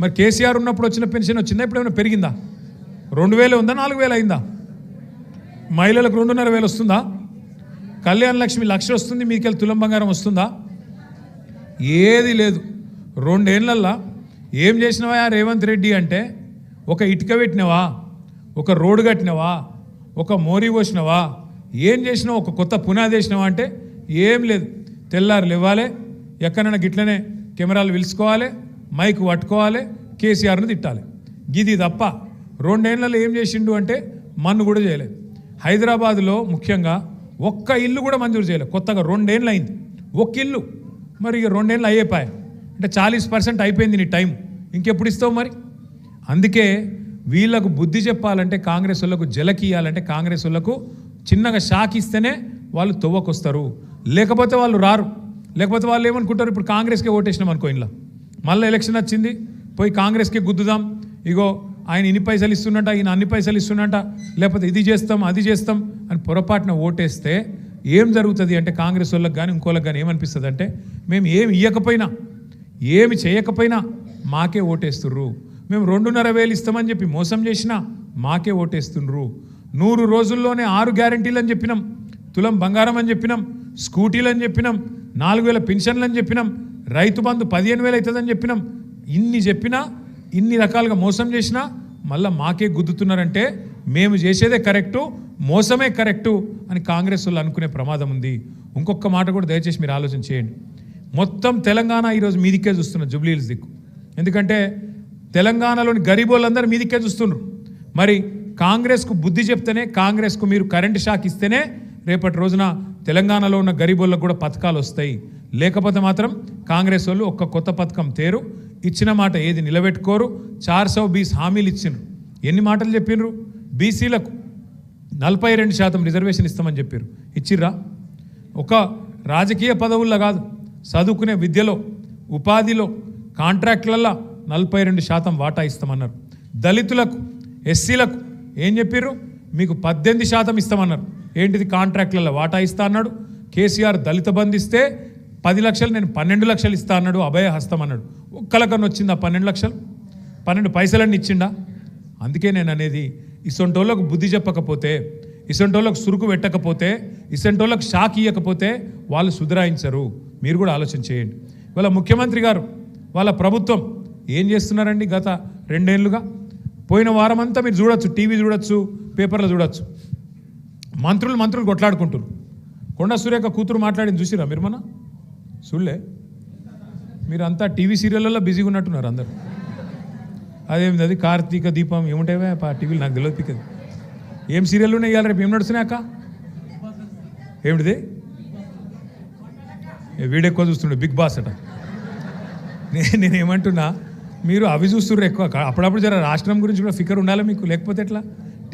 మరి కేసీఆర్ ఉన్నప్పుడు వచ్చిన పెన్షన్ వచ్చిందా? ఇప్పుడు ఏమైనా పెరిగిందా? 2000 ఉందా? 4000 అయిందా? మహిళలకు 2500 వస్తుందా? కళ్యాణ లక్ష్మి 1,00,000 వస్తుంది, మీకెళ్ళి తులం బంగారం వస్తుందా? ఏది లేదు. 2 ఏళ్లల్లో ఏం చేసినవా రేవంత్ రెడ్డి అంటే, ఒక ఇటుక పెట్టినవా, ఒక రోడ్డు కట్టినవా, ఒక మోరీ పోసినవా, ఏం చేసినావు? ఒక కొత్త పునాది వేసినవా అంటే ఏం లేదు. తెల్లారు లేవాలి, ఎక్కడైనా గిట్లనే కెమెరాలు పిలుచుకోవాలి, మైక్ పట్టుకోవాలి, కేసీఆర్ను తిట్టాలి. గిది తప్ప 2 ఏళ్లలో ఏం చేసిండు అంటే మన్ను కూడా చేయలేదు. హైదరాబాదులో ముఖ్యంగా ఒక్క ఇల్లు కూడా మంజూరు చేయలేదు. కొత్తగా 2 ఏళ్ళు అయింది ఒక్క ఇల్లు. మరి ఇక 2 ఏళ్ళు అయ్యేపాయ అంటే 40% అయిపోయింది నీ టైం, ఇంకెప్పుడు ఇస్తావు మరి? అందుకే వీళ్ళకు బుద్ధి చెప్పాలంటే, కాంగ్రెస్ వాళ్ళకు జలకియాలంటే, కాంగ్రెస్ వాళ్ళకు చిన్నగా షాక్ ఇస్తేనే వాళ్ళు తొవ్వకొస్తారు, లేకపోతే వాళ్ళు రారు. లేకపోతే వాళ్ళు ఏమనుకుంటారు, ఇప్పుడు కాంగ్రెస్కే ఓటేసినాం అనుకో, ఇంట్లో మళ్ళీ ఎలక్షన్ వచ్చింది, పోయి కాంగ్రెస్కే గుద్దుదాం, ఇగో ఆయన ఇన్ని పైసలు ఇస్తున్నట్ట, ఈయన అన్ని పైసలు ఇస్తున్నట్ట, లేకపోతే ఇది చేస్తాం అది చేస్తాం అని పొరపాటున ఓటేస్తే ఏం జరుగుతుంది అంటే, కాంగ్రెస్ వాళ్ళకి కానీ ఇంకోళ్ళకి కానీ ఏమనిపిస్తుంది అంటే, మేము ఏమి ఇవ్వకపోయినా ఏమి చేయకపోయినా మాకే ఓటేస్తుర్రు, మేము 2,500 ఇస్తామని చెప్పి మోసం చేసినా మాకే ఓటేస్తుండ్రు, 100 రోజుల్లోనే 6 గ్యారంటీలు అని చెప్పినాం, తులం బంగారం అని చెప్పినాం, స్కూటీలు అని చెప్పినాం, 4,000 పెన్షన్లు అని చెప్పినాం, రైతు బంధు 15,000 అవుతుందని చెప్పినాం. ఇన్ని చెప్పినా, ఇన్ని రకాలుగా మోసం చేసినా మళ్ళీ మాకే గుద్దుతున్నారంటే మేము చేసేదే కరెక్టు, మోసమే కరెక్టు అని కాంగ్రెస్ వాళ్ళు అనుకునే ప్రమాదం ఉంది. ఇంకొక మాట కూడా దయచేసి మీరు ఆలోచన చేయండి. మొత్తం తెలంగాణ ఈరోజు మీదికే చూస్తున్నారు, జూబ్లీ హిల్స్ దిక్కు. ఎందుకంటే తెలంగాణలోని గరీబోళ్ళందరూ మీదికే చూస్తున్నారు. మరి కాంగ్రెస్కు బుద్ధి చెప్తేనే, కాంగ్రెస్కు మీరు కరెంటు షాక్ ఇస్తేనే రేపటి రోజున తెలంగాణలో ఉన్న గరీబోళ్ళకు కూడా పథకాలు వస్తాయి. లేకపోతే మాత్రం కాంగ్రెస్ వాళ్ళు ఒక్క కొత్త పథకం తేరు, ఇచ్చిన మాట ఏది నిలబెట్టుకోరు. 420 హామీలు ఇచ్చిండ్రు. ఎన్ని మాటలు చెప్పినరు? బీసీలకు 42% రిజర్వేషన్ ఇస్తామని చెప్పారు, ఇచ్చిర్రా? ఒక రాజకీయ పదవుల్లో కాదు, చదువుకునే విద్యలో, ఉపాధిలో, కాంట్రాక్ట్లల్లో 42% వాటా ఇస్తామన్నారు. దళితులకు, ఎస్సీలకు ఏం చెప్పారు? మీకు 18% ఇస్తామన్నారు. ఏంటిది? కాంట్రాక్ట్లలో వాటా ఇస్తా అన్నాడు. కేసీఆర్ దళిత బంధు ఇస్తే 10 లక్షలు, నేను 12 లక్షలు ఇస్తా అన్నాడు, అభయ హస్తం అన్నాడు. ఒక్కలకన్నా వచ్చిందా 12 లక్షలు? 12 పైసలన్నీ ఇచ్చిండా? అందుకే నేను అనేది, ఇసొంటోళ్ళకు బుద్ధి చెప్పకపోతే, ఇసొంటోళ్ళకు సురుకు పెట్టకపోతే, ఇసొంటోళ్ళకు షాక్ ఇవ్వకపోతే వాళ్ళు సుధరాయించరు. మీరు కూడా ఆలోచన చేయండి. వాళ్ళ ముఖ్యమంత్రి గారు, వాళ్ళ ప్రభుత్వం ఏం చేస్తున్నారండి గత 2 ఏళ్ళుగా? పోయిన వారం అంతా మీరు చూడొచ్చు, టీవీ చూడొచ్చు, పేపర్లో చూడొచ్చు, మంత్రులు కొట్లాడుకుంటారు. కొండా సురేఖ కూతురు మాట్లాడింది చూసిరా మీరు? మన చూడలే? మీరంతా టీవీ సీరియళ్ళల్లో బిజీగా ఉన్నట్టున్నారు అందరు. అదేమిది అది కార్తీక దీపం ఏముంటావే టీవీలు, నాకు తెలియదు పిక్కది. ఏం సీరియల్ ఉన్నాయి ఇవాళ? రేపు ఏం నడుస్తున్నాయి అక్క? ఏమిటిది? వీడెక్కువ చూస్తుండే, బిగ్ బాస్ అట. నేనేమంటున్నా, మీరు అవి చూస్తుర్రు ఎక్కువ. అప్పుడప్పుడు జర రాష్ట్రం గురించి కూడా ఫికర్ ఉండాలి మీకు, లేకపోతే ఎట్లా?